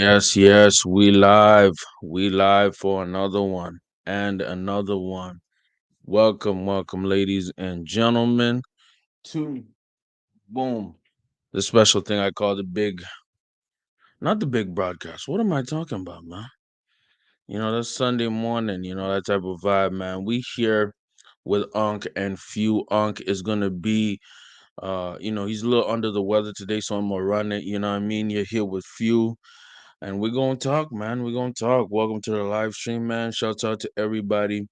Yes, yes, we live. We live for another one and another one. Welcome, welcome, ladies and gentlemen, to Boom, the special thing I call the big, not the big broadcast. What am I talking about, man? That's Sunday morning, that type of vibe, man. We here with Unc and Phew. Unc is gonna be, he's a little under the weather today, so I'm gonna run it. You know what I mean? You're here with Phew. And we're gonna talk, man. We're gonna talk. Welcome to the live stream, man. Shouts out to everybody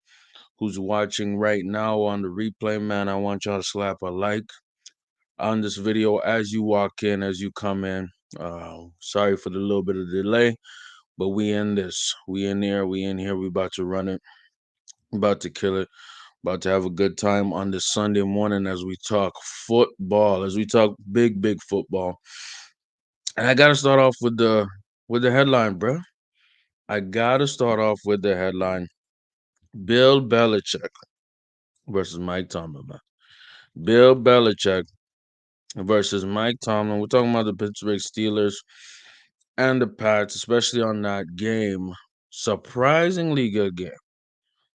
who's watching right now on the replay, man. I want y'all to slap a like on this video as you walk in, as you come in. Sorry for the little bit of delay, but we in this. We in there. We in here. We about to run it. About to kill it. About to have a good time on this Sunday morning as we talk football, as we talk big, big football. And I gotta start off with the headline, bro. I gotta start off with the headline: Bill Belichick versus Mike Tomlin. Man. Bill Belichick versus Mike Tomlin. We're talking about the Pittsburgh Steelers and the Pats, especially on that game. Surprisingly good game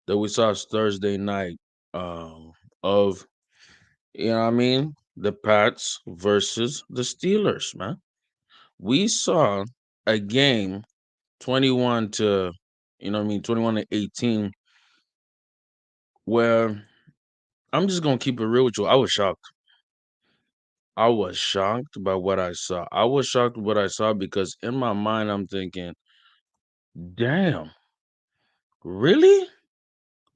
that we saw Thursday night. Of you know what I mean, the Pats versus the Steelers. Man, we saw a game 21 to 21-18, where I'm just gonna keep it real with you. I was shocked. I was shocked by what I saw. I was shocked with what I saw because in my mind I'm thinking, damn, really?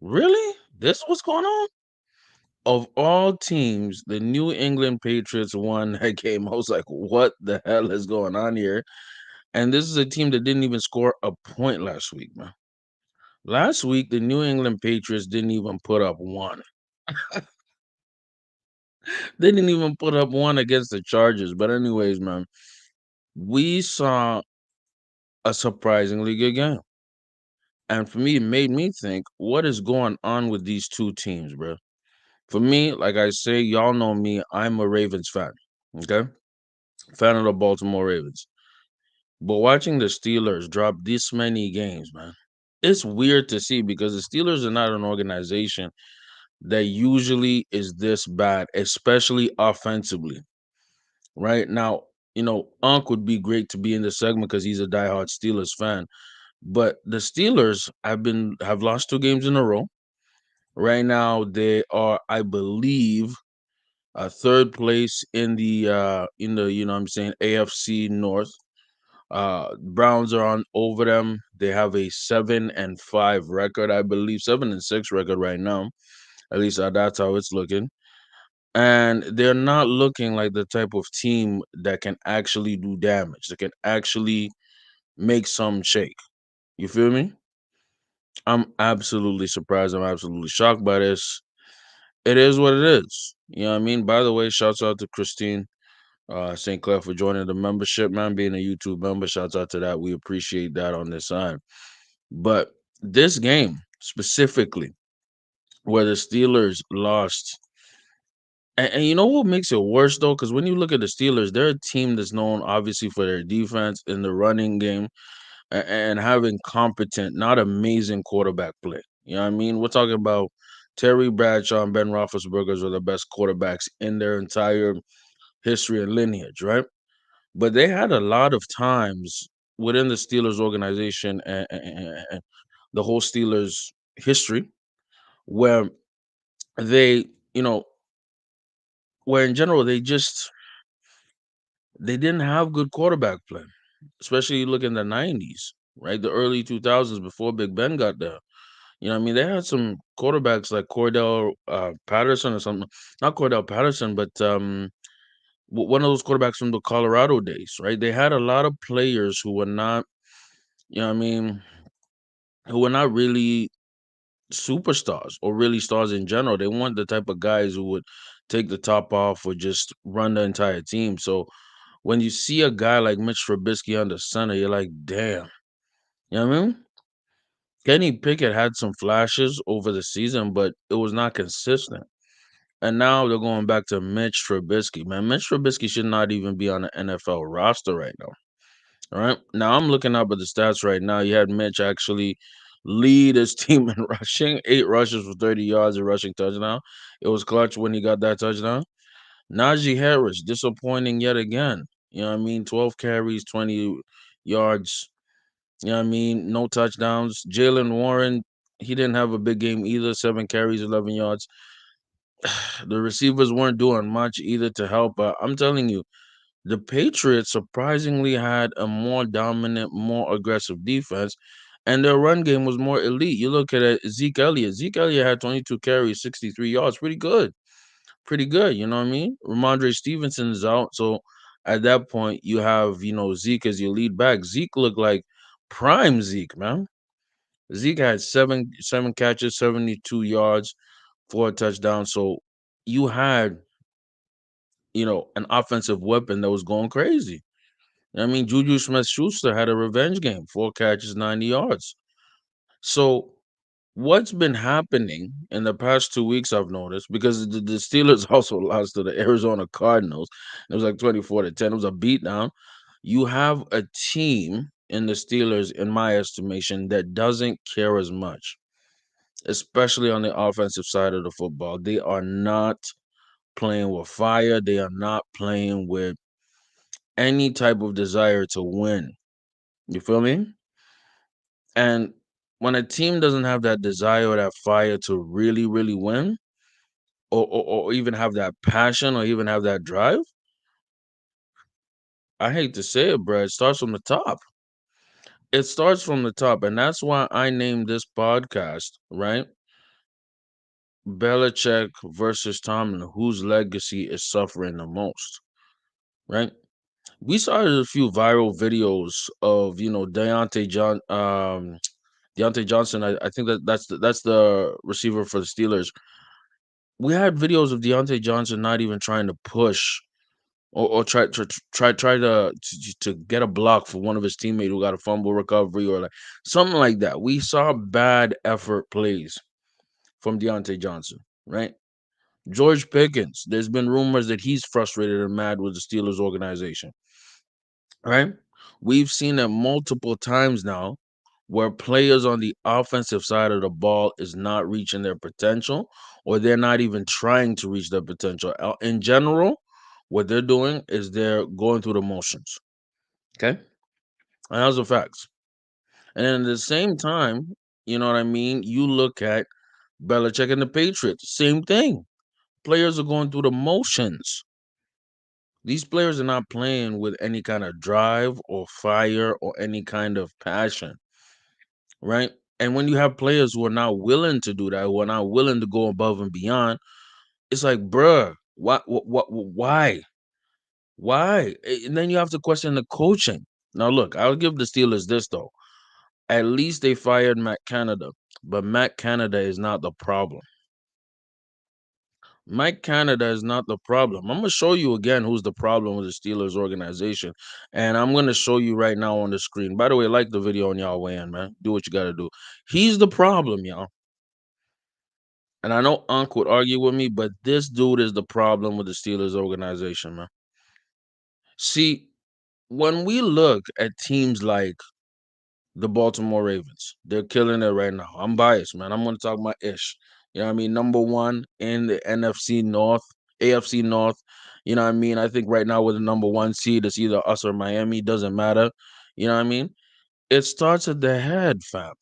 Really? This what's going on? Of all teams, the New England Patriots won that game. I was like, what the hell is going on here? And this is a team that didn't even score a point last week, man. Last week, the New England Patriots didn't even put up one. They didn't even put up one against the Chargers. But anyways, man, we saw a surprisingly good game. And for me, it made me think, what is going on with these two teams, bro? For me, like I say, y'all know me, I'm a Ravens fan. Okay? Fan of the Baltimore Ravens. But watching the Steelers drop this many games, man, it's weird to see because the Steelers are not an organization that usually is this bad, especially offensively. Right now, Unc would be great to be in the segment because he's a diehard Steelers fan. But the Steelers have lost two games in a row. Right now, they are, I believe, third place in the I'm saying, AFC North. Browns are on over them. They have a 7-5 record, I believe, 7-6 record right now. At least that's how it's looking. And they're not looking like the type of team that can actually do damage. That can actually make some shake. You feel me? I'm absolutely surprised. I'm absolutely shocked by this. It is what it is. You know what I mean? By the way, shouts out to Christine St. Clair for joining the membership, man, being a YouTube member. Shouts out to that. We appreciate that on this side. But this game specifically, where the Steelers lost, and you know what makes it worse though? Because when you look at the Steelers, they're a team that's known obviously for their defense in the running game and having competent, not amazing quarterback play. You know what I mean? We're talking about Terry Bradshaw and Ben Roethlisberger are the best quarterbacks in their entire history and lineage, right? But they had a lot of times within the Steelers organization and the whole Steelers history where they, you know, where in general they didn't have good quarterback play, especially look in the 90s, right? The early 2000s before Big Ben got there. You know what I mean? They had some quarterbacks like Cordell Patterson or something. Not Cordell Patterson, but one of those quarterbacks from the Colorado days, right? They had a lot of players who were not, you know what I mean, who were not really superstars or really stars in general. They weren't the type of guys who would take the top off or just run the entire team. So when you see a guy like Mitch Trubisky on the center, you're like, damn. You know what I mean? Kenny Pickett had some flashes over the season, but it was not consistent. And now they're going back to Mitch Trubisky. Man, Mitch Trubisky should not even be on the NFL roster right now. All right. Now I'm looking up at the stats right now. You had Mitch actually lead his team in rushing, 8 rushes for 30 yards, a rushing touchdown. It was clutch when he got that touchdown. Najee Harris, disappointing yet again. You know what I mean? 12 carries, 20 yards. You know what I mean? No touchdowns. Jalen Warren, he didn't have a big game either. 7 carries, 11 yards. The receivers weren't doing much either to help. But I'm telling you, the Patriots surprisingly had a more dominant, more aggressive defense, and their run game was more elite. You look at it, Zeke Elliott. Zeke Elliott had 22 carries, 63 yards. Pretty good. Pretty good. You know what I mean? Ramondre Stevenson is out. So at that point, you have, Zeke as your lead back. Zeke looked like prime Zeke, man. Zeke had seven catches, 72 yards, 4 touchdowns. So you had, an offensive weapon that was going crazy. I mean, Juju Smith Schuster had a revenge game, 4 catches, 90 yards. So, what's been happening in the past 2 weeks, I've noticed, because the Steelers also lost to the Arizona Cardinals. It was like 24-10. It was a beatdown. You have a team in the Steelers, in my estimation, that doesn't care as much, especially on the offensive side of the football. They are not playing with fire, they are not playing with any type of desire to win. You feel me? And when a team doesn't have that desire or that fire to really, really win, or even have that passion or even have that drive, I hate to say it, bro, it starts from the top. It starts from the top. And that's why I named this podcast, right? Belichick versus Tomlin, whose legacy is suffering the most, right? We started a few viral videos of, Deontay Johnson. I think that's the receiver for the Steelers. We had videos of Deontay Johnson not even trying to push or try to get a block for one of his teammates who got a fumble recovery or like something like that. We saw bad effort plays from Deontay Johnson, right? George Pickens, there's been rumors that he's frustrated and mad with the Steelers organization, right? We've seen it multiple times now where players on the offensive side of the ball is not reaching their potential or they're not even trying to reach their potential. In general, what they're doing is they're going through the motions. Okay? And those are facts. And then at the same time, you know what I mean? You look at Belichick and the Patriots, same thing. Players are going through the motions. These players are not playing with any kind of drive or fire or any kind of passion, right? And when you have players who are not willing to do that, who are not willing to go above and beyond, it's like, bruh, why? Why? And then you have to question the coaching. Now, look, I'll give the Steelers this, though. At least they fired Matt Canada, but Matt Canada is not the problem. Mike Canada is not the problem. I'm gonna show you again who's the problem with the Steelers organization, and I'm gonna show you right now on the screen. By the way, like the video on y'all way in, man. Do what you gotta do. He's the problem, y'all. And I know Unc would argue with me, but this dude is the problem with the Steelers organization, man. See, when we look at teams like the Baltimore Ravens, they're killing it right now. I'm biased, man. I'm gonna talk my ish. You know what I mean? Number one in the NFC North, AFC North. You know what I mean? I think right now with the number one seed, it's either us or Miami. Doesn't matter. You know what I mean? It starts at the head, fam.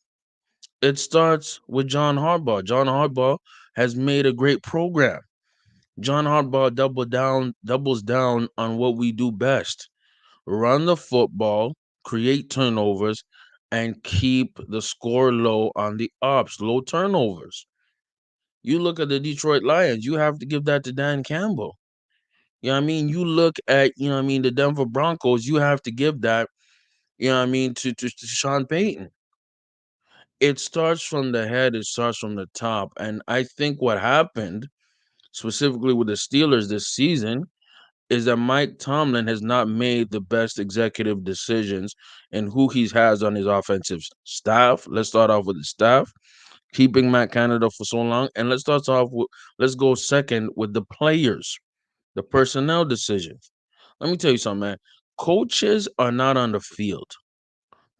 It starts with John Harbaugh. John Harbaugh has made a great program. John Harbaugh doubles down on what we do best. Run the football, create turnovers, and keep the score low on the ops, low turnovers. You look at the Detroit Lions, you have to give that to Dan Campbell. You know what I mean? You look at, the Denver Broncos, you have to give that, to Sean Payton. It starts from the head, it starts from the top. And I think what happened, specifically with the Steelers this season, is that Mike Tomlin has not made the best executive decisions in who he has on his offensive staff. Let's start off with the staff, keeping Matt Canada for so long. And let's go second with the players, the personnel decisions. Let me tell you something, man. Coaches are not on the field.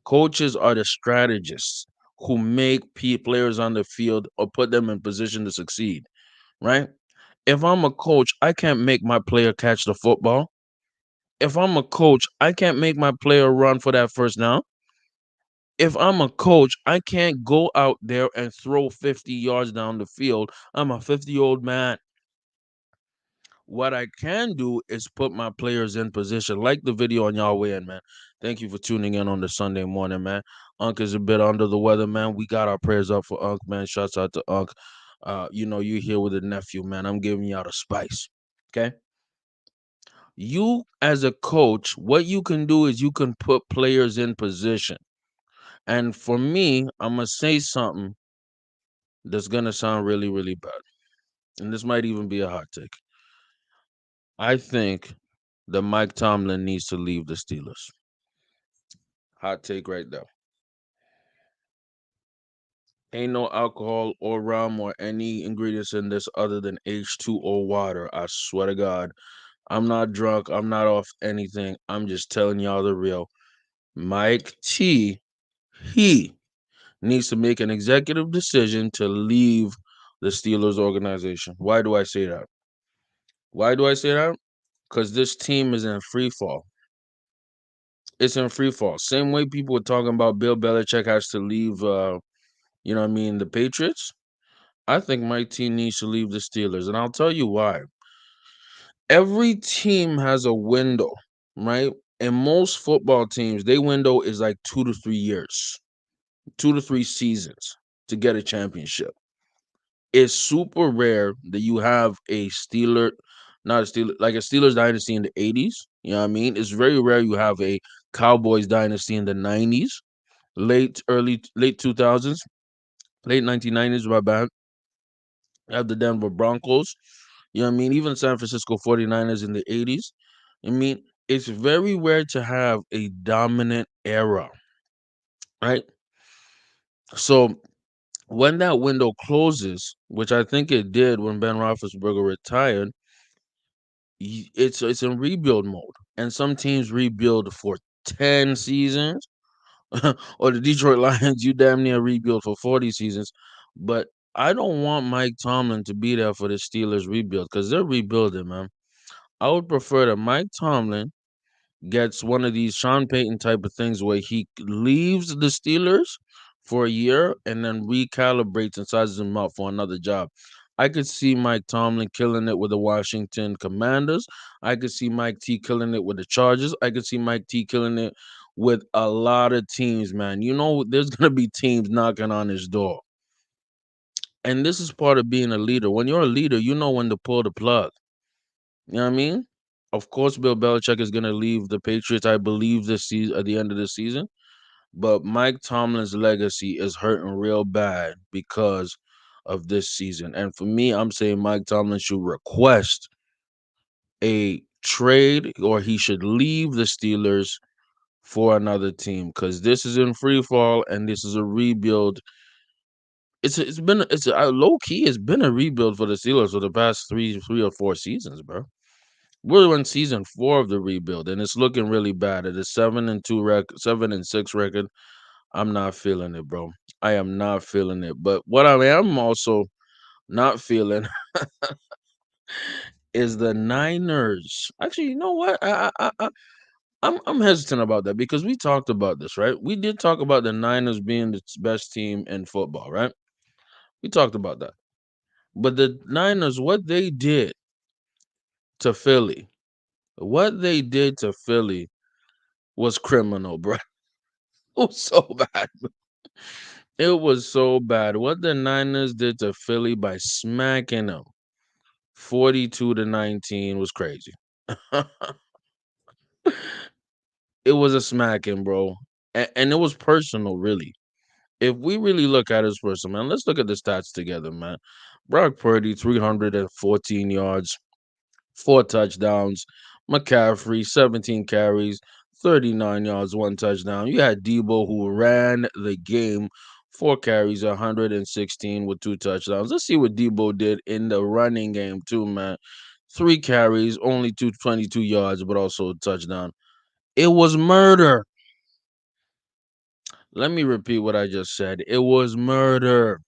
Coaches are the strategists who make players on the field or put them in position to succeed, right? If I'm a coach, I can't make my player catch the football. If I'm a coach, I can't make my player run for that first down. If I'm a coach, I can't go out there and throw 50 yards down the field. I'm a 50-year-old man. What I can do is put my players in position, like the video on y'all way in, man. Thank you for tuning in on the Sunday morning, man. Unc is a bit under the weather, man. We got our prayers up for Unc, man. Shouts out to Unc. You here with the nephew, man. I'm giving y'all the spice. Okay. You as a coach, what you can do is you can put players in position. And for me, I'm gonna say something that's gonna sound really, really bad. And this might even be a hot take. I think that Mike Tomlin needs to leave the Steelers. Hot take right there. Ain't no alcohol or rum or any ingredients in this other than H2O water. I swear to God. I'm not drunk. I'm not off anything. I'm just telling y'all the real. Mike T, he needs to make an executive decision to leave the Steelers organization. Why do I say that? Why do I say that? Because this team is in free fall. It's in free fall. Same way people were talking about Bill Belichick has to leave, the Patriots. I think my team needs to leave the Steelers. And I'll tell you why. Every team has a window, right? And most football teams, their window is like 2 to 3 years, 2 to 3 seasons to get a championship. It's super rare that you have a Steeler, not a Steeler, like a Steelers dynasty in the 80s. You know what I mean? It's very rare you have a Cowboys dynasty in the 90s, late 2000s, late 1990s, my bad. You have the Denver Broncos. You know what I mean? Even San Francisco 49ers in the 80s. I mean, it's very rare to have a dominant era, right? So when that window closes, which I think it did when Ben Roethlisberger retired, it's in rebuild mode, and some teams rebuild for 10 seasons, or the Detroit Lions, you damn near rebuild for 40 seasons. But I don't want Mike Tomlin to be there for the Steelers rebuild because they're rebuilding, man. I would prefer that Mike Tomlin gets one of these Sean Payton type of things where he leaves the Steelers for a year and then recalibrates and sizes him up for another job. I could see Mike Tomlin killing it with the Washington Commanders. I could see Mike T killing it with the Chargers. I could see Mike T killing it with a lot of teams, man. You know, there's going to be teams knocking on his door. And this is part of being a leader. When you're a leader, you know when to pull the plug. You know what I mean? Of course, Bill Belichick is going to leave the Patriots, I believe, this season at the end of the season. But Mike Tomlin's legacy is hurting real bad because of this season. And for me, I'm saying Mike Tomlin should request a trade or he should leave the Steelers for another team because this is in free fall and this is a rebuild. It's low key. It's been a rebuild for the Steelers for the past three or four seasons, bro. We're in season 4 of the rebuild, and it's looking really bad. At a 7-2 record, 7-6 record, I'm not feeling it, bro. I am not feeling it. But what I am also not feeling is the Niners. Actually, you know what? I'm hesitant about that because we talked about this, right? We did talk about the Niners being the best team in football, right? We talked about that. But the Niners, what they did to Philly, what they did to Philly was criminal, bro. It was so bad. It was so bad. What the Niners did to Philly by smacking them 42-19 was crazy. It was a smacking, bro. And it was personal, really. If we really look at it as personal, man, let's look at the stats together, man. Brock Purdy, 314 yards, 4 touchdowns. McCaffrey, 17 carries, 39 yards, 1 touchdown. You had Debo who ran the game, 4 carries, 116 with 2 touchdowns. Let's see what Debo did in the running game, too, man. 3 carries, only 222 yards, but also a touchdown. It was murder. Let me repeat what I just said. It was murder.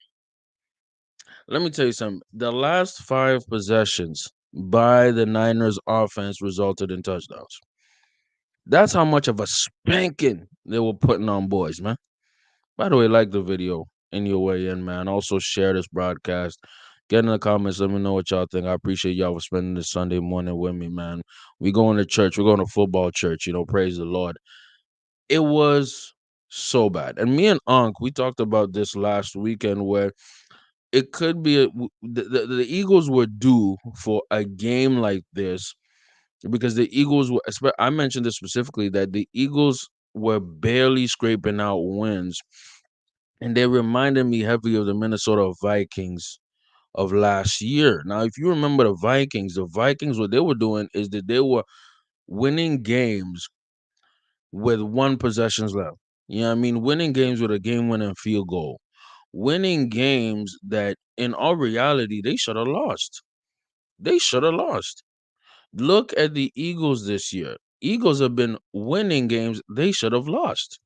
Let me tell you something. The last five possessions by the Niners offense resulted in touchdowns. That's how much of a spanking they were putting on boys, man. By the way, like the video in your way in, man. Also share this broadcast. Get in the comments. Let me know what y'all think. I appreciate y'all for spending this Sunday morning with me, man. We going to church. We're going to football church. Praise the Lord. It was so bad. And me and Unc, we talked about this last weekend where it could be the Eagles were due for a game like this because the Eagles were. I mentioned this specifically that the Eagles were barely scraping out wins, and they reminded me heavily of the Minnesota Vikings of last year. Now, if you remember the Vikings, what they were doing is that they were winning games with one possessions left. You know what I mean? Winning games with a game-winning field goal. Winning games that, in all reality, they should have lost. They should have lost. Look at the Eagles this year. Eagles have been winning games they should have lost.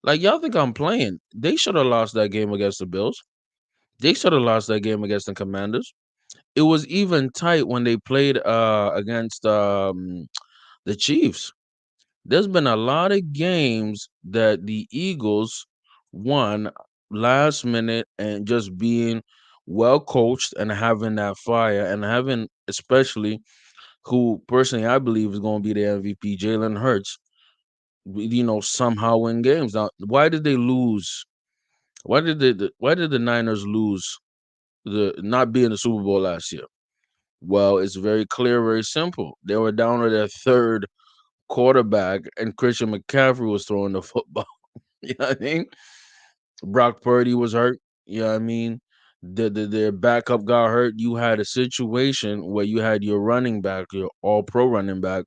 Like, y'all think I'm playing. They should have lost that game against the Bills. They should have lost that game against the Commanders. It was even tight when they played against the Chiefs. There's been a lot of games that the Eagles won last minute and just being well coached and having that fire and having especially who personally I believe is going to be the MVP, Jalen Hurts, somehow win games. Now, why did they lose? Why did the Niners lose the not be in the Super Bowl last year? Well, it's very clear, very simple. They were down to their third quarterback, and Christian McCaffrey was throwing the football. You know what I mean? Brock Purdy was hurt. You know what I mean? Their backup got hurt. You had a situation where you had your running back, your all pro running back,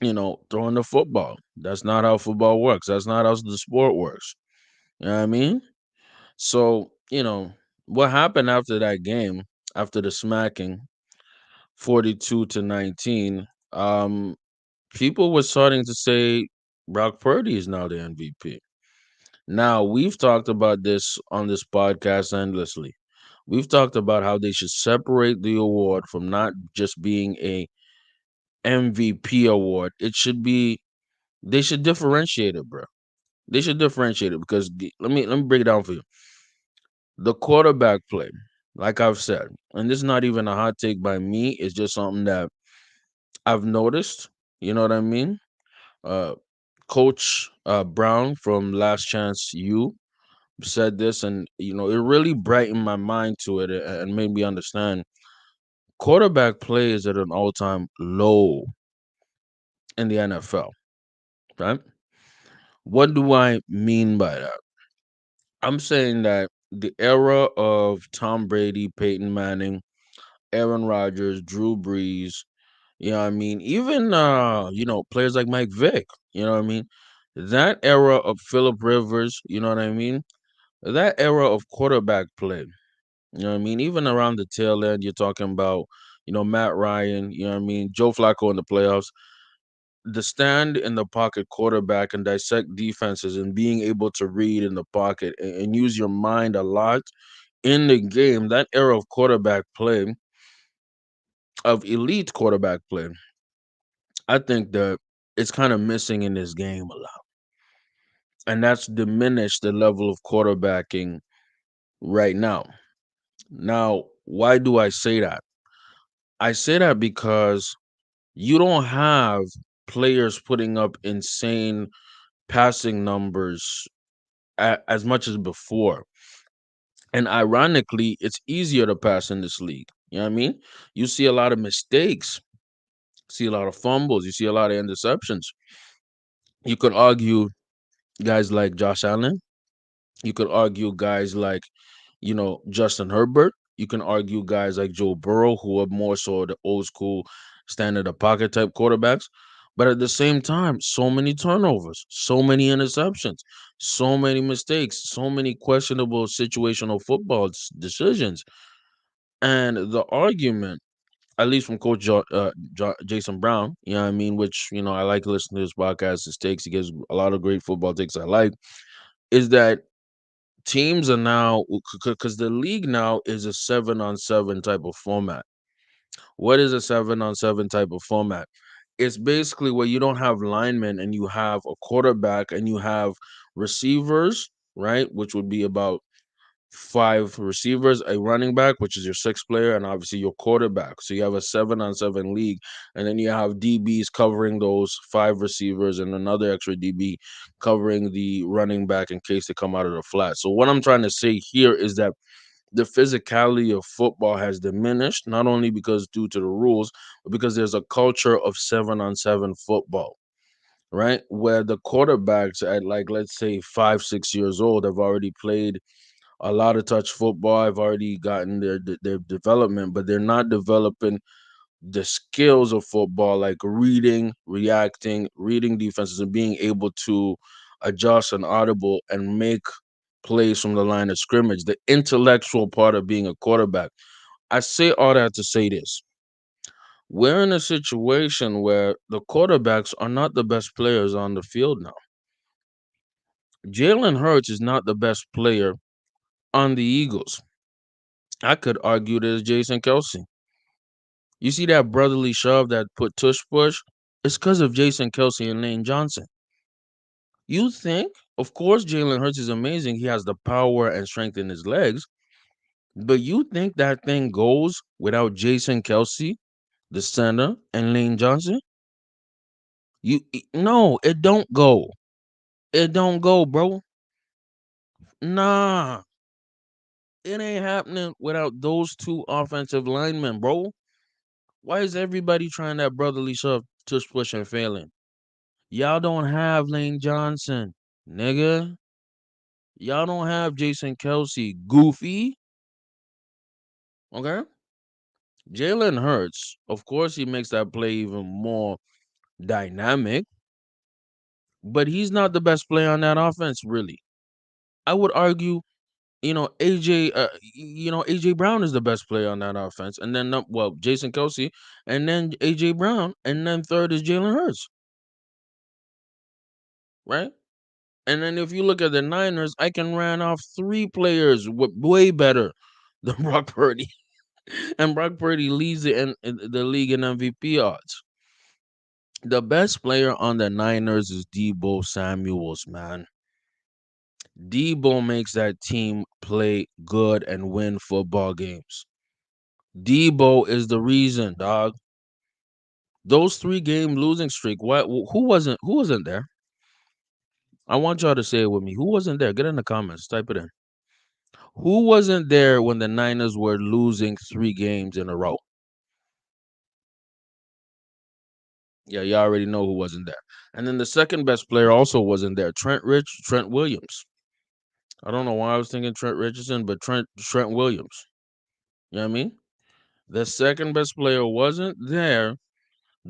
throwing the football. That's not how football works. That's not how the sport works. You know what I mean? So, what happened after that game, after the smacking, 42-19, people were starting to say Brock Purdy is now the MVP. Now, we've talked about this on this podcast endlessly. We've talked about how they should separate the award from not just being a MVP award. They should differentiate it, bro. They should differentiate it because let me break it down for you. The quarterback play, like I've said, and this is not even a hot take by me, it's just something that I've noticed. You know what I mean? Uh Coach Brown from Last Chance U said this, and it really brightened my mind to it and made me understand quarterback play is at an all-time low in the NFL, right? What do I mean by that? I'm saying that the era of Tom Brady, Peyton Manning, Aaron Rodgers, Drew Brees, you know what I mean? Even players like Mike Vick, you know what I mean? That era of Philip Rivers, you know what I mean? That era of quarterback play, you know what I mean? Even around the tail end, you're talking about, Matt Ryan, you know what I mean? Joe Flacco in the playoffs. The stand in the pocket quarterback and dissect defenses and being able to read in the pocket and use your mind a lot in the game, that era of quarterback play, of elite quarterback play, I think that it's kind of missing in this game a lot. And that's diminished the level of quarterbacking right now. Now, why do I say that? I say that because you don't have players putting up insane passing numbers as much as before. And ironically, it's easier to pass in this league. You know what I mean? You see a lot of mistakes, see a lot of fumbles, you see a lot of interceptions. You could argue guys like Josh Allen. You could argue guys like, Justin Herbert. You can argue guys like Joe Burrow, who are more so the old school stand in the pocket type quarterbacks. But at the same time, so many turnovers, so many interceptions, so many mistakes, so many questionable situational football decisions. And the argument at least from Jason Brown. You know what I mean? Which I like listening to his podcast. His takes, he gives a lot of great football takes. I like is that teams are now because the league now is a 7-on-7 type of format. What is a 7-on-7 type of format? It's basically where you don't have linemen and you have a quarterback and you have receivers, right? Which would be about five receivers, a running back, which is your sixth player, and obviously your quarterback. So you have a 7-on-7 league, and then you have DBs covering those five receivers and another extra DB covering the running back in case they come out of the flat. So what I'm trying to say here is that the physicality of football has diminished, not only because due to the rules, but because there's a culture of 7-on-7 football, right? Where the quarterbacks at, like, let's say 5, 6 years old have already played a lot of touch football. I've already gotten their development, but they're not developing the skills of football, like reading, reacting, reading defenses, and being able to adjust and audible and make plays from the line of scrimmage. The intellectual part of being a quarterback. I say all that to say this. We're in a situation where the quarterbacks are not the best players on the field now. Jalen Hurts is not the best player on the Eagles. I could argue that it's Jason Kelsey. You see that brotherly shove that put tush push? It's because of Jason Kelsey and Lane Johnson. You think, of course, Jalen Hurts is amazing. He has the power and strength in his legs. But you think that thing goes without Jason Kelsey, the center, and Lane Johnson? No, it don't go. It don't go, bro. Nah, it ain't happening without those two offensive linemen, bro. Why is everybody trying that brotherly shove, tush push, and failing? Y'all don't have Lane Johnson, nigga. Y'all don't have Jason Kelsey, goofy. Okay? Jalen Hurts, of course, he makes that play even more dynamic, but he's not the best player on that offense, really. I would argue, AJ Brown is the best player on that offense, and then Jason Kelsey, and then AJ Brown, and then third is Jalen Hurts, right? And then if you look at the Niners, I can ran off three players way better than Brock Purdy, and Brock Purdy leads the league in MVP odds. The best player on the Niners is Debo Samuels, man. Debo makes that team play good and win football games. Debo is the reason, dog. Those 3-game losing streak. What? Who wasn't there? I want y'all to say it with me. Who wasn't there? Get in the comments. Type it in. Who wasn't there when the Niners were losing 3 games in a row? Yeah, you already know who wasn't there. And then the second best player also wasn't there. Trent Williams. I don't know why I was thinking Trent Richardson, but Trent Williams. You know what I mean? The second best player wasn't there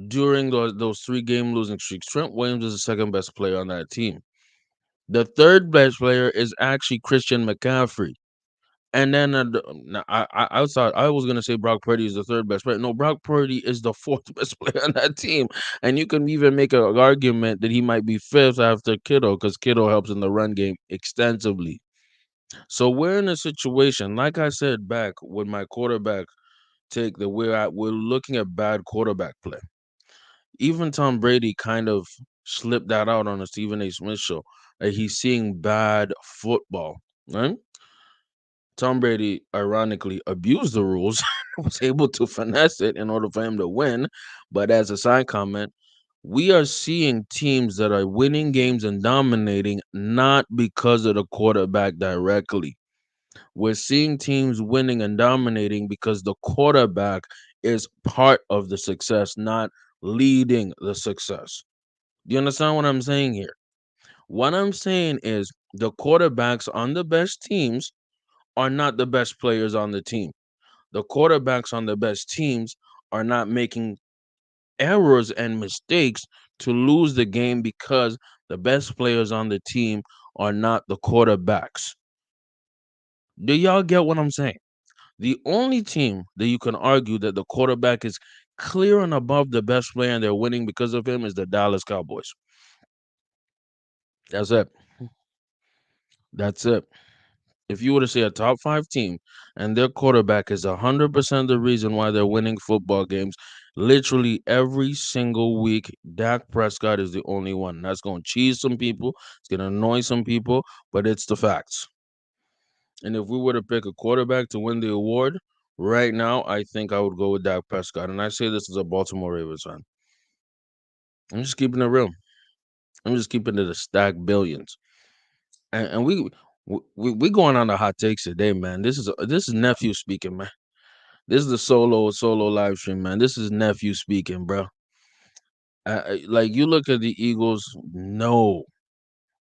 during those 3-game losing streaks. Trent Williams is the second best player on that team. The third best player is actually Christian McCaffrey. And then I thought I was gonna say Brock Purdy is the third best player. No, Brock Purdy is the fourth best player on that team, and you can even make an argument that he might be fifth after Kittle because Kittle helps in the run game extensively. So we're in a situation, like I said back with my quarterback take, that we're looking at bad quarterback play. Even Tom Brady kind of slipped that out on a Stephen A. Smith show. He's seeing bad football, right? Tom Brady ironically abused the rules, was able to finesse it in order for him to win. But as a side comment, we are seeing teams that are winning games and dominating not because of the quarterback directly. We're seeing teams winning and dominating because the quarterback is part of the success, not leading the success. Do you understand what I'm saying here? What I'm saying is the quarterbacks on the best teams are not the best players on the team. The quarterbacks on the best teams are not making errors and mistakes to lose the game because the best players on the team are not the quarterbacks. Do y'all get what I'm saying? The only team that you can argue that the quarterback is clear and above the best player and they're winning because of him is the Dallas Cowboys. That's it. That's it. If you were to say a top five team and their quarterback is 100% the reason why they're winning football games, literally every single week, Dak Prescott is the only one. That's going to cheese some people. It's going to annoy some people, but it's the facts. And if we were to pick a quarterback to win the award right now, I think I would go with Dak Prescott. And I say this as a Baltimore Ravens fan. I'm just keeping it real. I'm just keeping it a stack billions. And we going on the hot takes today, man. This is nephew speaking, man. This is the solo live stream, man. This is nephew speaking, bro. Like you look at the Eagles, no,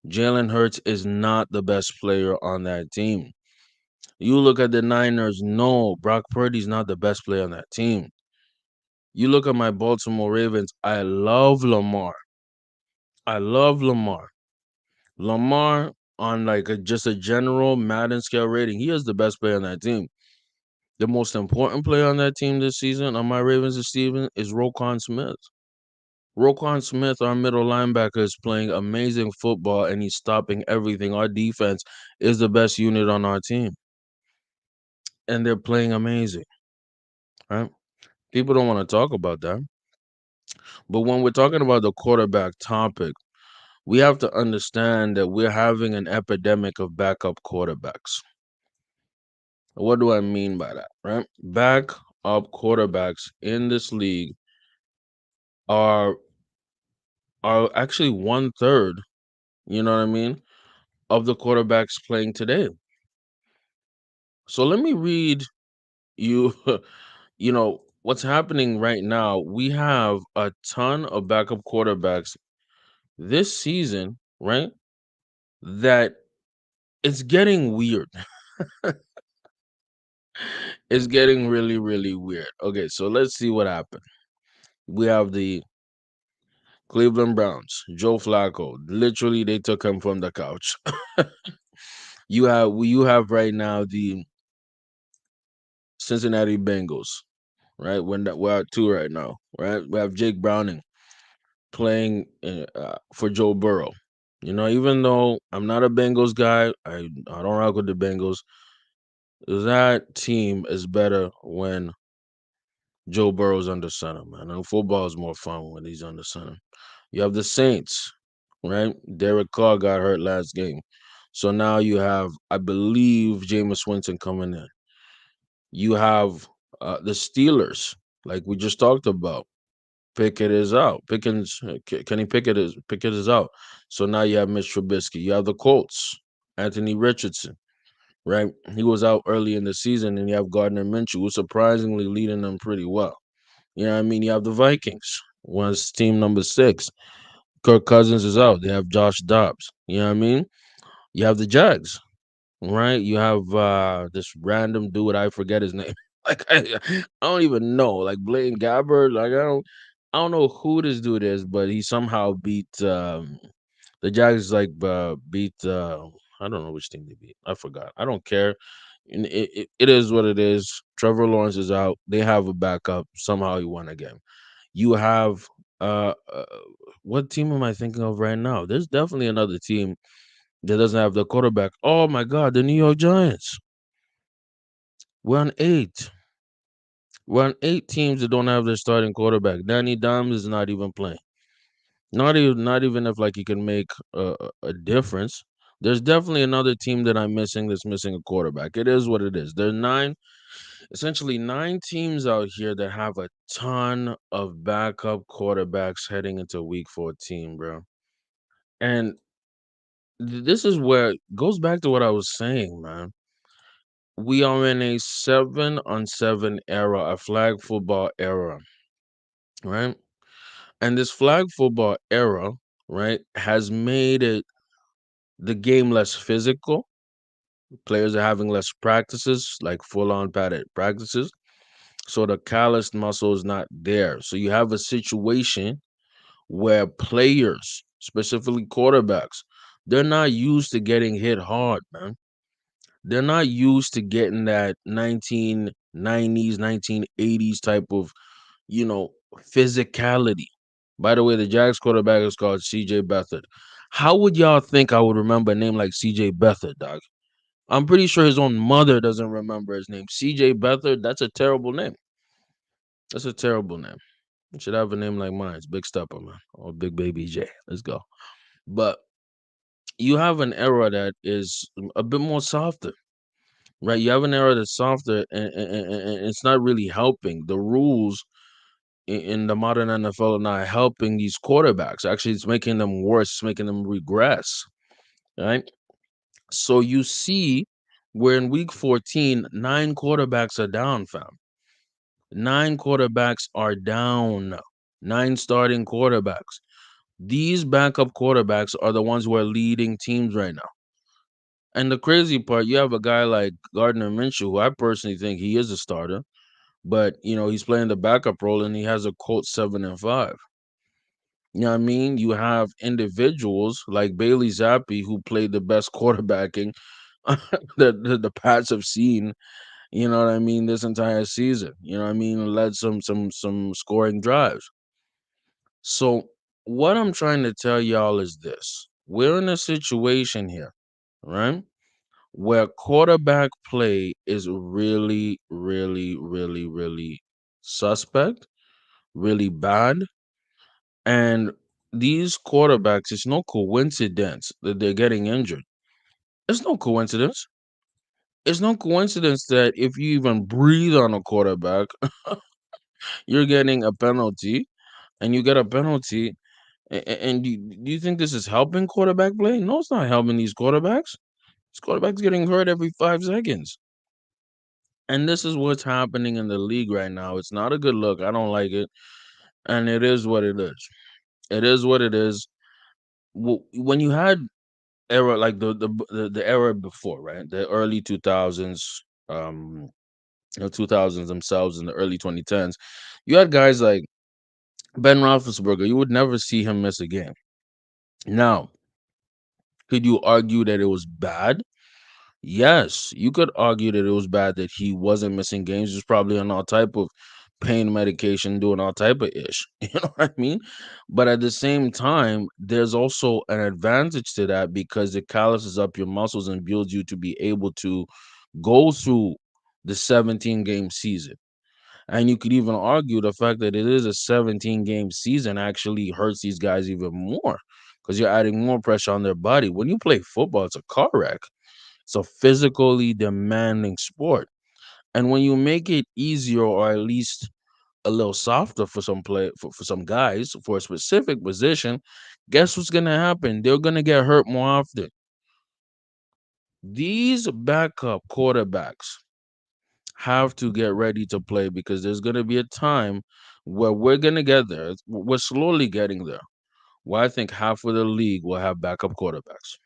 Jalen Hurts is not the best player on that team. You look at the Niners, no, Brock Purdy's not the best player on that team. You look at my Baltimore Ravens, I love Lamar. I love Lamar. Lamar on like just a general Madden scale rating, he is the best player on that team. The most important player on that team this season on my Ravens this season is Roquan Smith. Roquan Smith, our middle linebacker, is playing amazing football and he's stopping everything. Our defense is the best unit on our team, and they're playing amazing. Right? People don't want to talk about that. But when we're talking about the quarterback topic, we have to understand that we're having an epidemic of backup quarterbacks. What do I mean by that? Right? Backup quarterbacks in this league are are actually one third, you know what I mean, of the quarterbacks playing today. So let me read you, what's happening right now. We have a ton of backup quarterbacks this season, right? That it's getting weird. It's getting really, really weird. Okay, so let's see what happened. We have the Cleveland Browns, Joe Flacco. Literally, they took him from the couch. You have right now the Cincinnati Bengals, right? We're at two right now, right? We have Jake Browning playing for Joe Burrow. Even though I'm not a Bengals guy, I don't rock with the Bengals. That team is better when Joe Burrow's under center, man. And football is more fun when he's under center. You have the Saints, right? Derek Carr got hurt last game. So now you have, I believe, Jameis Winston coming in. You have the Steelers, like we just talked about. Pickett is out. Kenny Pickett is out. So now you have Mitch Trubisky. You have the Colts, Anthony Richardson, right? He was out early in the season, and you have Gardner Minshew, who's surprisingly leading them pretty well. You know what I mean? You have the Vikings, was team number 6. Kirk Cousins is out. They have Josh Dobbs. You know what I mean? You have the Jags, right? You have this random dude, I forget his name. Like I don't even know. Like Blaine Gabbert. Like I don't know who this dude is, but he somehow beat the Jags. Like beat I don't know which team they beat. I forgot. I don't care. And it is what it is. Trevor Lawrence is out. They have a backup. Somehow he won again. You have uh, uh what team am I thinking of right now? There's definitely another team that doesn't have the quarterback. Oh my God, the New York Giants. We're on 8. We're on 8 teams that don't have their starting quarterback. Danny Dimes is not even playing. Not even if like he can make a difference. There's definitely another team that I'm missing that's missing a quarterback. It is what it is. There are essentially 9 teams out here that have a ton of backup quarterbacks heading into week 14, bro. And this is where it goes back to what I was saying, man. We are in a 7-on-7 era, a flag football era, right? And this flag football era, right, has made the game less physical. Players are having less practices, like full on padded practices. So the calloused muscle is not there. So you have a situation where players, specifically quarterbacks, they're not used to getting hit hard, man. They're not used to getting that 1990s, 1980s type of, you know, physicality. By the way, the Jags quarterback is called CJ Beathard. How would y'all think I would remember a name like CJ Beathard, dog? I'm pretty sure his own mother doesn't remember his name. CJ Beathard, that's a terrible name. That's a terrible name. You should have a name like mine. It's Big Stepper, man. Or Big Baby J. Let's go. But you have an era that is a bit more softer, right? You have an era that's softer, and it's not really helping. The rules in the modern NFL are not helping these quarterbacks. Actually, it's making them worse, it's making them regress, right? So you see, where in week 14, 9 quarterbacks are down, fam. 9 quarterbacks are down. 9 starting quarterbacks. These backup quarterbacks are the ones who are leading teams right now. And the crazy part, you have a guy like Gardner Minshew, who I personally think he is a starter, but he's playing the backup role and he has a quote 7-5. You know what I mean? You have individuals like Bailey Zappi who played the best quarterbacking the Pats have seen. You know what I mean? This entire season. You know what I mean? Led some scoring drives. So what I'm trying to tell y'all is this: we're in a situation here, right? Where quarterback play is really, really, really, really suspect, really bad. And these quarterbacks, it's no coincidence that they're getting injured. It's no coincidence. It's no coincidence that if you even breathe on a quarterback, you're getting a penalty, and you get a penalty. And do you think this is helping quarterback play? No, it's not helping these quarterbacks. These quarterbacks getting hurt every 5 seconds. And this is what's happening in the league right now. It's not a good look. I don't like it. And it is what it is. It is what it is. When you had era like the era before, right? The early 2000s, 2000s themselves in the early 2010s, you had guys like Ben Roethlisberger. You would never see him miss a game. Now, could you argue that it was bad? Yes, you could argue that it was bad that he wasn't missing games. He was probably on all type of pain medication, doing all type of ish. You know what I mean? But at the same time, there's also an advantage to that because it calluses up your muscles and builds you to be able to go through the 17 game season. And you could even argue the fact that it is a 17-game season actually hurts these guys even more because you're adding more pressure on their body. When you play football, it's a car wreck. It's a physically demanding sport. And when you make it easier or at least a little softer for some for some guys for a specific position, guess what's gonna happen? They're gonna get hurt more often. These backup quarterbacks have to get ready to play because there's gonna be a time where we're gonna get there. We're slowly getting there. Where I think half of the league will have backup quarterbacks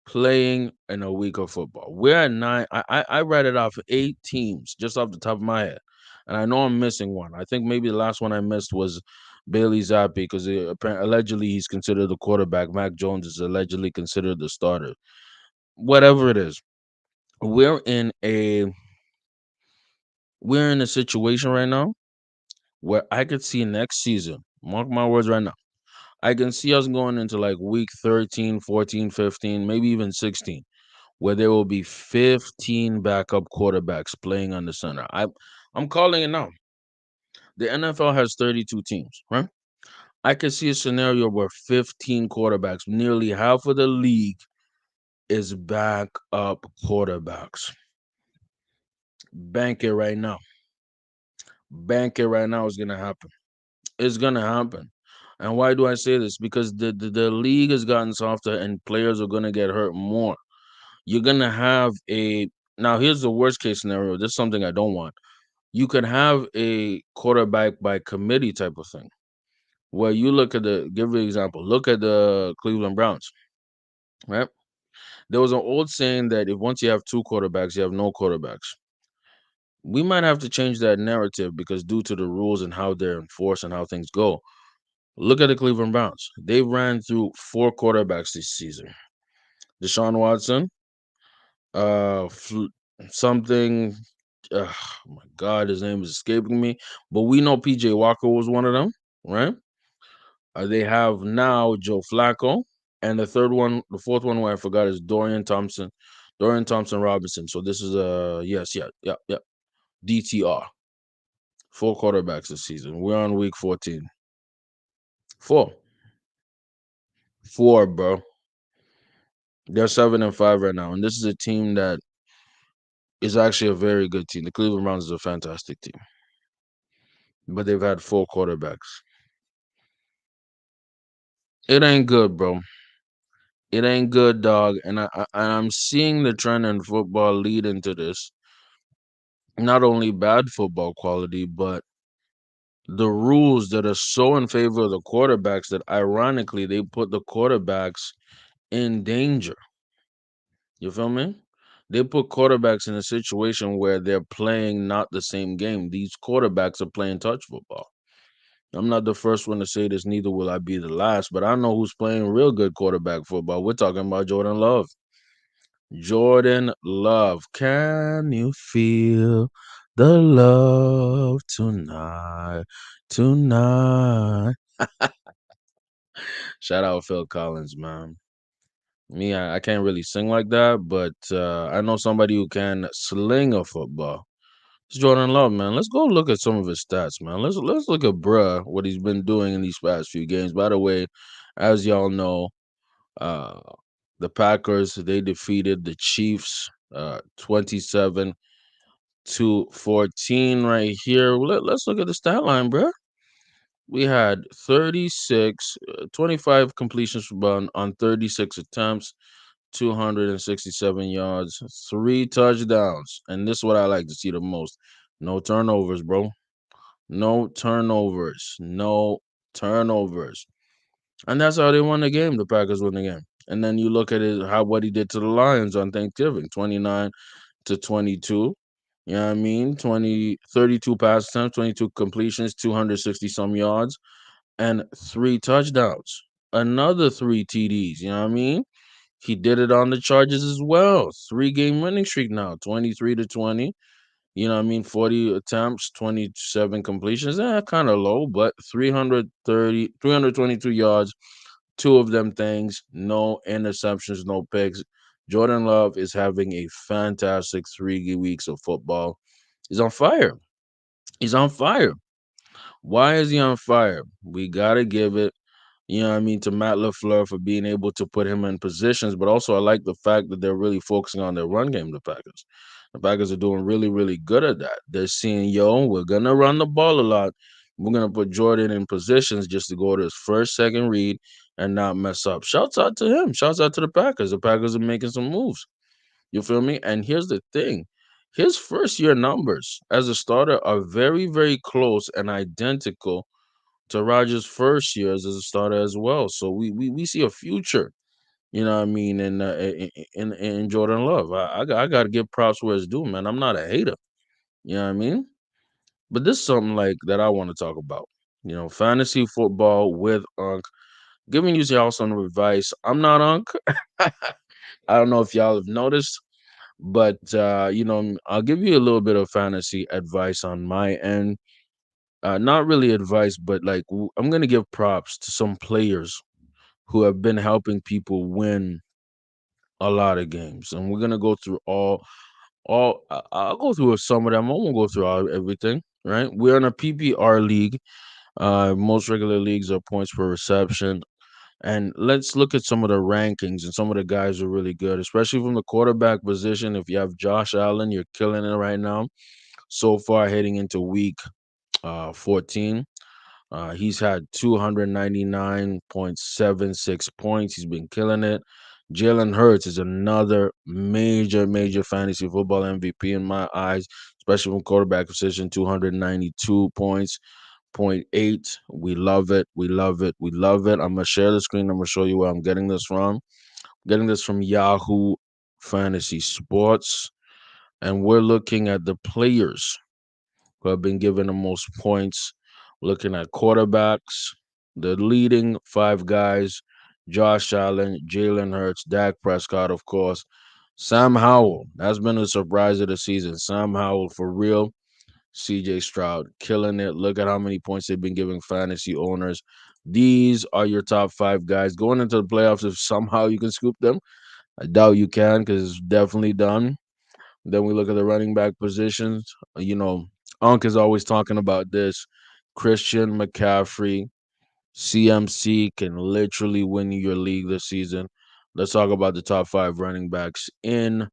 playing in a week of football. We're at 9. I read it off 8 teams just off the top of my head, and I know I'm missing one. I think maybe the last one I missed was Bailey Zappi because allegedly he's considered the quarterback. Mac Jones is allegedly considered the starter. Whatever it is, we're in a we're in a situation right now where I could see next season. Mark my words right now. I can see us going into like week 13, 14, 15, maybe even 16 where there will be 15 backup quarterbacks playing on the center. I'm calling it now. The NFL has 32 teams, right? I could see a scenario where 15 quarterbacks, nearly half of the league, is backup quarterbacks. Bank it right now. Bank it right now is gonna happen. It's gonna happen. And why do I say this? Because the league has gotten softer and players are gonna get hurt more. You're gonna have a now here's the worst case scenario. This is something I don't want. You could have a quarterback by committee type of thing where you look at give you an example, look at the Cleveland Browns, right? There was an old saying that if once you have 2 quarterbacks, you have no quarterbacks. We might have to change that narrative because due to the rules and how they're enforced and how things go. Look at the Cleveland Browns. They ran through 4 quarterbacks this season. Deshaun Watson, Fl- something. Oh my God, his name is escaping me. But we know PJ Walker was one of them, right? They have now Joe Flacco, and the fourth one who I forgot is Dorian Thompson Robinson. So this is yes, yeah, yeah, yeah, DTR. Four quarterbacks this season. We're on week 14. Four, four, bro. They're 7-5 right now, and this is a team that is actually a very good team. The Cleveland Browns is a fantastic team, but they've had four quarterbacks. It ain't good, bro. It ain't good, dog. And I'm seeing the trend in football lead into this. Not only bad football quality, but the rules that are so in favor of the quarterbacks that ironically they put the quarterbacks in danger. You feel me? They put quarterbacks in a situation where they're playing not the same game. These quarterbacks are playing touch football. I'm not the first one to say this, neither will I be the last, but I know who's playing real good quarterback football. We're talking about Jordan Love. Jordan Love. Can you feel the love tonight? Tonight. Shout out Phil Collins, man. Me, I can't really sing like that, but I know somebody who can sling a football. It's Jordan Love, man. Let's go look at some of his stats, man. Let's look at bruh what he's been doing in these past few games. By the way, as y'all know, uh the Packers they defeated the Chiefs 27-14 right here. Let's look at the stat line, bruh. We had 25 completions on 36 attempts, 267 yards, three touchdowns. And this is what I like to see the most. No turnovers, bro. No turnovers. No turnovers. And that's how they won the game. The Packers won the game. And then you look at it, what he did to the Lions on Thanksgiving, 29-22. You know what I mean? 32 pass attempts, 22 completions, 260 some yards, and three touchdowns. Another three TDs. You know what I mean? He did it on the Chargers as well. 3-game winning streak now, 23-20. You know what I mean? 40 attempts, 27 completions. Kind of low, but 322 yards, two of them things, no interceptions, no picks. Jordan Love is having a fantastic 3 weeks of football. He's on fire. He's on fire. Why is he on fire? We got to give it, you know what I mean, to Matt LaFleur for being able to put him in positions. But also, I like the fact that they're really focusing on their run game, the Packers. The Packers are doing really, really good at that. They're seeing, we're going to run the ball a lot. We're going to put Jordan in positions just to go to his first, second read and not mess up. Shouts out to him. Shouts out to the Packers. The Packers are making some moves. You feel me? And here's the thing. His first year numbers as a starter are very, very close and identical to Rodgers' first years as a starter as well. So we see a future, you know what I mean, in Jordan Love. I got to give props where it's due, man. I'm not a hater, you know what I mean. But this is something like that I want to talk about. Fantasy football with Unc. Giving you y'all some advice. I'm not Unc. I don't know if y'all have noticed, but I'll give you a little bit of fantasy advice on my end. Not really advice, but like I'm gonna give props to some players who have been helping people win a lot of games, and we're gonna go through I'll go through some of them. I won't go through everything. Right? We're in a PPR league. Most regular leagues are points per reception. And let's look at some of the rankings and some of the guys who are really good, especially from the quarterback position. If you have Josh Allen, you're killing it right now. So far, heading into week 14. He's had 299.76 points. He's been killing it. Jalen Hurts is another major, major fantasy football MVP in my eyes, especially from quarterback position, 292 points, point 0.8. We love it. We love it. We love it. I'm going to share the screen. I'm going to show you where I'm getting this from. Getting this from Yahoo Fantasy Sports. And we're looking at the players who have been given the most points. Looking at quarterbacks, the leading five guys: Josh Allen, Jalen Hurts, Dak Prescott, of course, Sam Howell, that's been a surprise of the season. Sam Howell for real. CJ Stroud killing it. Look at how many points they've been giving fantasy owners. These are your top five guys going into the playoffs. If somehow you can scoop them, I doubt you can because it's definitely done. Then we look at the running back positions. You know, Unc is always talking about this. Christian McCaffrey, CMC can literally win you your league this season. Let's talk about the top five running backs in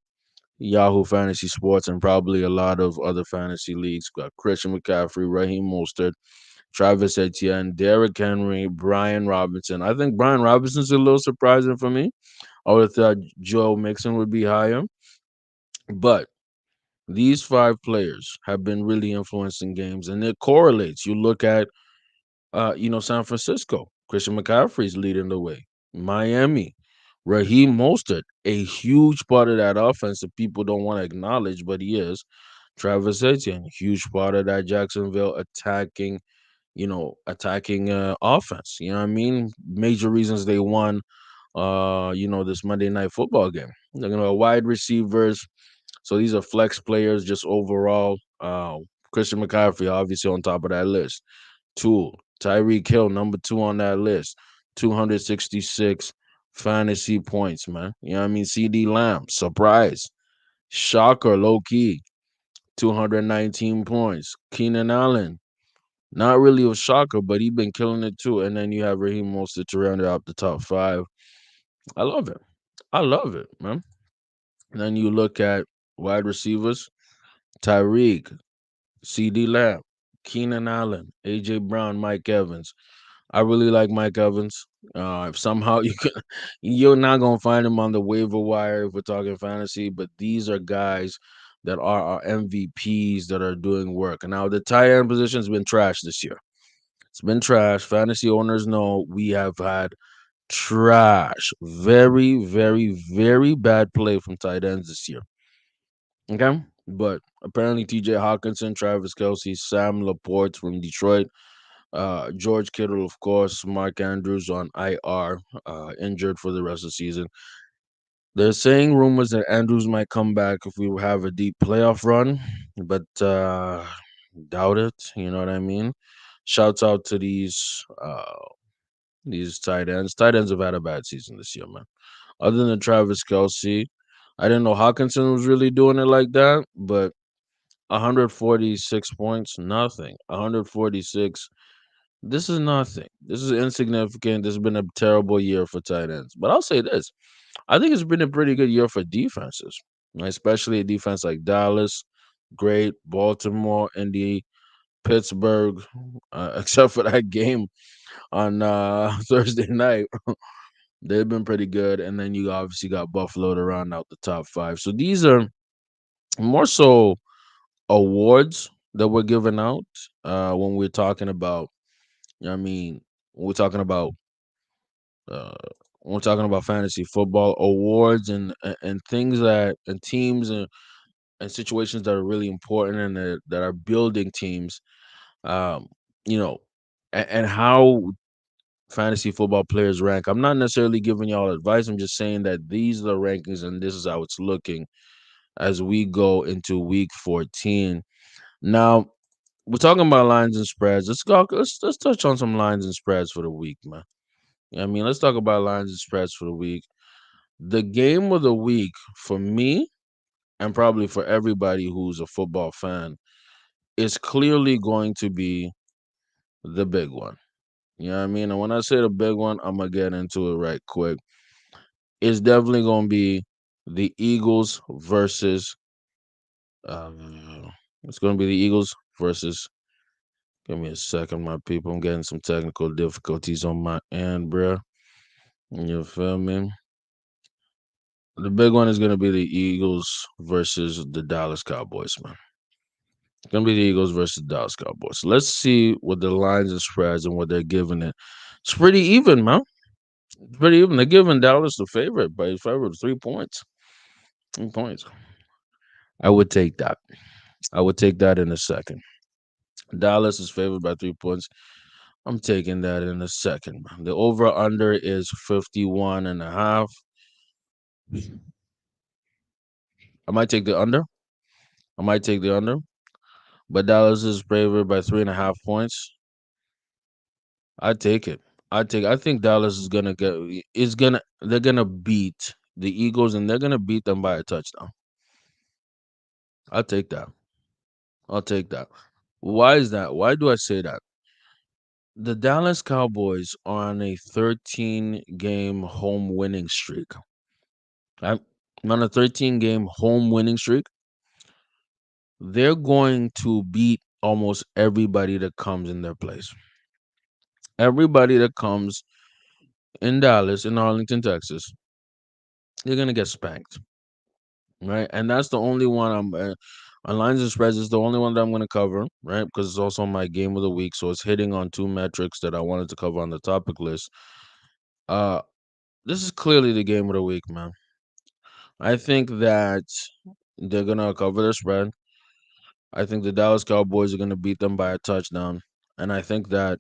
Yahoo Fantasy Sports and probably a lot of other fantasy leagues. Got Christian McCaffrey, Raheem Mostert, Travis Etienne, Derrick Henry, Brian Robinson. I think Brian Robinson's a little surprising for me. I would have thought Joe Mixon would be higher, but these five players have been really influencing games, and it correlates. You look at, San Francisco. Christian McCaffrey's leading the way. Miami, Raheem Mostert, a huge part of that offense that people don't want to acknowledge, but he is. Travis Etienne, huge part of that Jacksonville attacking offense. You know what I mean? Major reasons they won this Monday night football game. Wide receivers. So these are flex players just overall. Christian McCaffrey, obviously, on top of that list. Tool, Tyreek Hill, number two on that list. 266 fantasy points, man. You know what I mean? CD Lamb, surprise. Shocker, low key. 219 points. Keenan Allen, not really a shocker, but he been killing it too. And then you have Raheem Mostert to round out the top five. I love it. I love it, man. And then you look at wide receivers, Tyreek, CD Lamb, Keenan Allen, AJ Brown, Mike Evans. I really like Mike Evans. If somehow you're not gonna find him on the waiver wire if we're talking fantasy, but these are guys that are our MVPs that are doing work. And now the tight end position has been trash this year. It's been trash. Fantasy owners know we have had trash, very, very, very bad play from tight ends this year. Okay, but apparently T.J. Hawkinson, Travis Kelsey, Sam Laporte from Detroit, George Kittle, of course, Mark Andrews on IR, injured for the rest of the season. They're saying rumors that Andrews might come back if we have a deep playoff run, but doubt it. You know what I mean? Shouts out to these tight ends. Tight ends have had a bad season this year, man. Other than Travis Kelsey, I didn't know Hawkinson was really doing it like that, but 146 points, nothing. 146. This is nothing. This is insignificant. This has been a terrible year for tight ends. But I'll say this. I think it's been a pretty good year for defenses, especially a defense like Dallas, great, Baltimore, Indy, Pittsburgh, except for that game on Thursday night. They've been pretty good. And then you obviously got Buffalo to round out the top five. So these are more so awards that we're giving out when we're talking about, I mean, when we're talking about uh, when we're talking about fantasy football awards and things and teams and situations that are really important and that are building teams, um, you know, and how fantasy football players rank. I'm not necessarily giving y'all advice. I'm just saying that these are the rankings and this is how it's looking as we go into week 14. Now, we're talking about lines and spreads. Let's touch on some lines and spreads for the week, man. I mean, let's talk about lines and spreads for the week. The game of the week for me, and probably for everybody who's a football fan, is clearly going to be the big one. You know what I mean? And when I say the big one, I'm gonna get into it right quick. It's definitely gonna be the Eagles versus it's gonna be the Eagles versus, give me a second, my people. I'm getting some technical difficulties on my end, bruh. You feel me? The big one is gonna be the Eagles versus the Dallas Cowboys, man. It's gonna be the Eagles versus the Dallas Cowboys. Let's see what the lines and spreads and what they're giving it. It's pretty even, man. It's pretty even. They're giving Dallas the favorite by a favorite of 3 points. 3 points. I would take that. I would take that in a second. Dallas is favored by 3 points. I'm taking that in a second. The over under is 51 and a half. I might take the under. I might take the under. But Dallas is favored by 3.5 points. I take it. I think Dallas they're gonna beat the Eagles and they're gonna beat them by a touchdown. I'll take that. I'll take that. Why is that? Why do I say that? The Dallas Cowboys are on a 13 game home winning streak. I'm on a 13 game home winning streak. They're going to beat almost everybody that comes in their place. Everybody that comes in Dallas, in Arlington, Texas, they're gonna get spanked, right? And that's the only one on lines and spreads is the only one that I'm gonna cover, right? Because it's also my game of the week, so it's hitting on two metrics that I wanted to cover on the topic list. Uh, this is clearly the game of the week, man. I think that they're gonna cover the spread. I think the Dallas Cowboys are gonna beat them by a touchdown, and I think that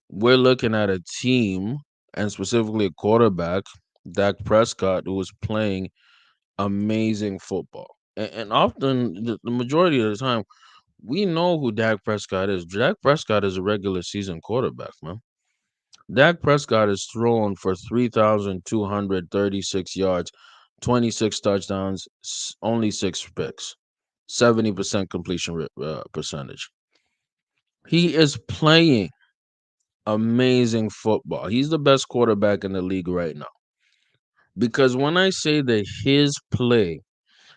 we're looking at a team and specifically a quarterback, Dak Prescott, who is playing amazing football. And often, the majority of the time, we know who Dak Prescott is. Dak Prescott is a regular season quarterback, man. Dak Prescott is thrown for 3,236 yards, 26 touchdowns, only six picks, 70% completion percentage. He is playing amazing football. He's the best quarterback in the league right now. Because when I say that his play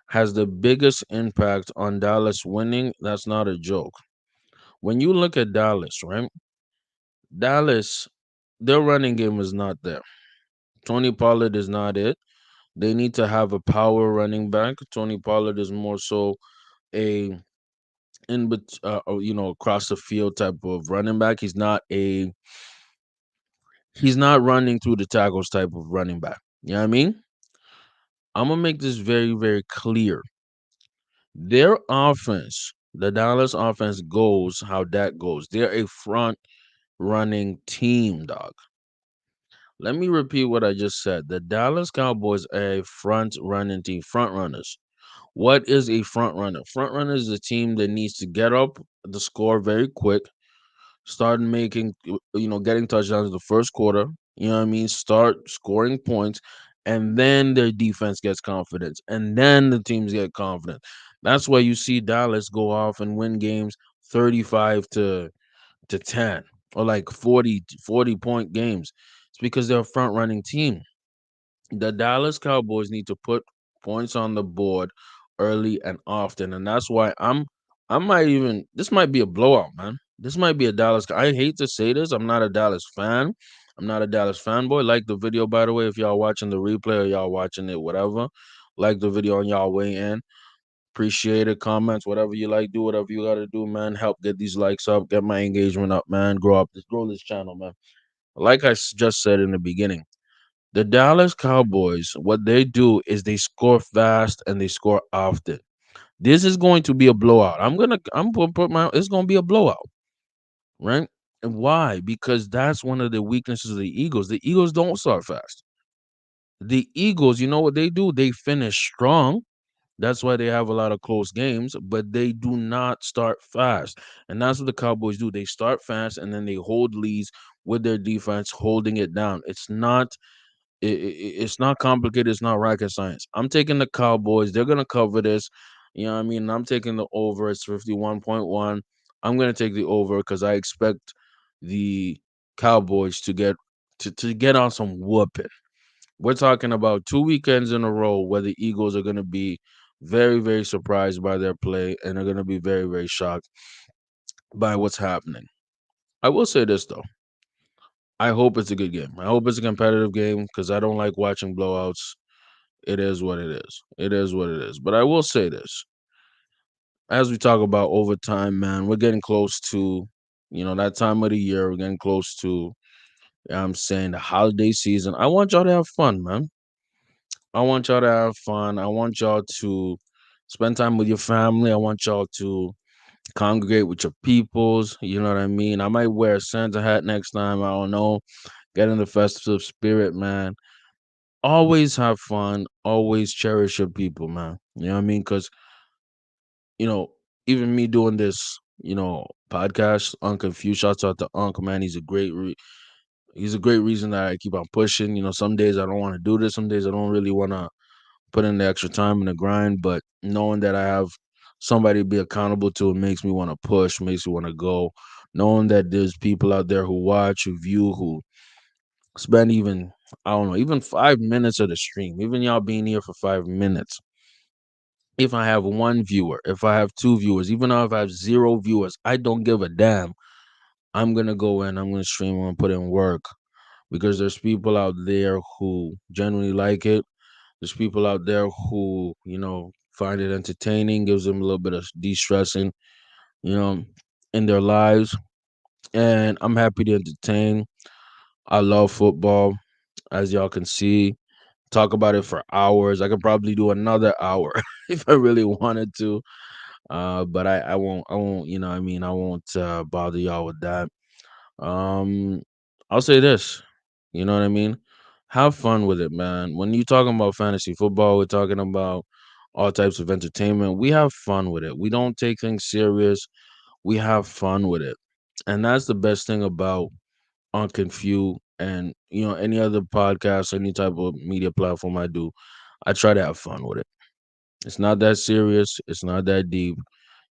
has the biggest impact on Dallas winning, that's not a joke. When you look at Dallas, right? Dallas, their running game is not there. Tony Pollard is not it. They need to have a power running back. Tony Pollard is more so a across the field type of running back. He's not running through the tackles type of running back. You know what I mean? I'm gonna make this very, very clear. Their offense, the Dallas offense goes how that goes. They're a front running team, dog. Let me repeat what I just said. The Dallas Cowboys are a front running team, front runners. What is a front runner? Front runner is a team that needs to get up the score very quick, start making, getting touchdowns in the first quarter. You know what I mean? Start scoring points, and then their defense gets confidence, and then the teams get confident. That's why you see Dallas go off and win games 35 to 10 or like 40 point games. It's because they're a front running team. The Dallas Cowboys need to put points on the board early and often, and that's why I might even this might be a blowout, man. This might be a Dallas. I hate to say this. I'm not a Dallas fan. I'm not a Dallas fanboy. Like the video, by the way, if y'all watching the replay or y'all watching it, whatever. Like the video on y'all way in. Appreciate it. Comments, whatever you like, do whatever you gotta do, man. Help get these likes up, get my engagement up, man. Grow this channel, man. Like just said in the beginning. The Dallas Cowboys, what they do is they score fast and they score often. This is going to be a blowout. I'm gonna put my it's gonna be a blowout, right? And why? Because that's one of the weaknesses of the Eagles. The Eagles don't start fast. The Eagles, you know what they do? They finish strong. That's why they have a lot of close games, but they do not start fast. And that's what the Cowboys do. They start fast and then they hold leads with their defense holding it down. It's not complicated. It's not rocket science. I'm taking the Cowboys. They're gonna cover this. You know what I mean? I'm taking the over. It's 51.1. I'm gonna take the over because I expect the Cowboys to get on some whooping. We're talking about 2 weekends in a row where the Eagles are gonna be very, very surprised by their play and are gonna be very, very shocked by what's happening. I will say this though. I hope it's a good game. I hope it's a competitive game because I don't like watching blowouts. It is what it is. It is what it is. But I will say this. As we talk about overtime, man, we're getting close to, that time of the year. We're getting close to, I'm saying, the holiday season. I want y'all to have fun, man. I want y'all to have fun. I want y'all to spend time with your family. I want y'all to congregate with your peoples. You know what I mean? I might wear a Santa hat next time. I don't know. Get in the festive spirit, man. always have fun, always cherish your people, man. You know what I mean? Because you know, even me doing this, podcast, Unc and Phew. Shouts out to Unc, man. He's a great reason that I keep on pushing. Some days I don't want to do this. Some days I don't really want to put in the extra time and the grind. But knowing that I have somebody to be accountable to, it makes me want to push, makes me want to go. Knowing that there's people out there who watch, who view, who spend even, I don't know, even 5 minutes of the stream, even y'all being here for 5 minutes. If I have one viewer, if I have two viewers, even though if I have zero viewers, I don't give a damn. I'm gonna go in, I'm gonna stream, I'm gonna put in work because there's people out there who genuinely like it. There's people out there who, find it entertaining, gives them a little bit of de-stressing, you know, in their lives. And I'm happy to entertain. I love football, as y'all can see. Talk about it for hours. I could probably do another hour if I really wanted to. But I won't, what I mean, I won't bother y'all with that. Um, I'll say this, you know what I mean? Have fun with it, man. When you talking about fantasy football, we're talking about all types of entertainment. We have fun with it. We don't take things serious. We have fun with it. And that's the best thing about Unc and Phew and any other podcast, any type of media platform I do. I try to have fun with it. It's not that serious. It's not that deep.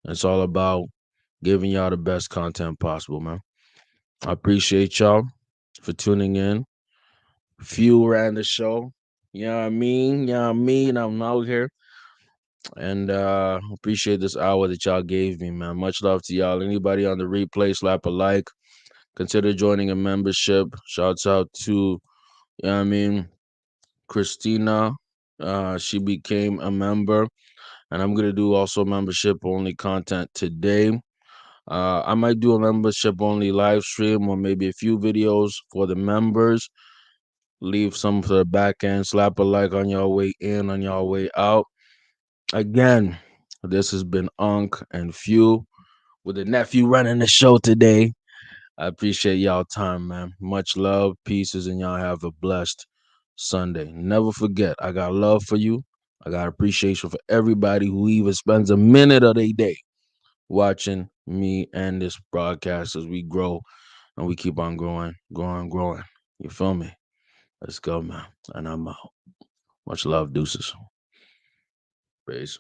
It's all about giving y'all the best content possible, man. I appreciate y'all for tuning in. Few ran the show. You know what I mean? You know what I mean? I'm out here. And appreciate this hour that y'all gave me, man. Much love to y'all. Anybody on the replay, slap a like. Consider joining a membership. Shouts out to, I mean, Christina. She became a member. And I'm gonna do also membership only content today. I might do a membership only live stream or maybe a few videos for the members. Leave some for the back end. Slap a like on your way in, on your way out. Again, this has been Unc and Phew with the nephew running the show today. I appreciate y'all time, man. Much love, pieces, and y'all have a blessed Sunday. Never forget, I got love for you. I got appreciation for everybody who even spends a minute of their day watching me and this broadcast as we grow and we keep on growing, growing, growing. You feel me? Let's go, man. And I'm out. Much love, deuces. Peace.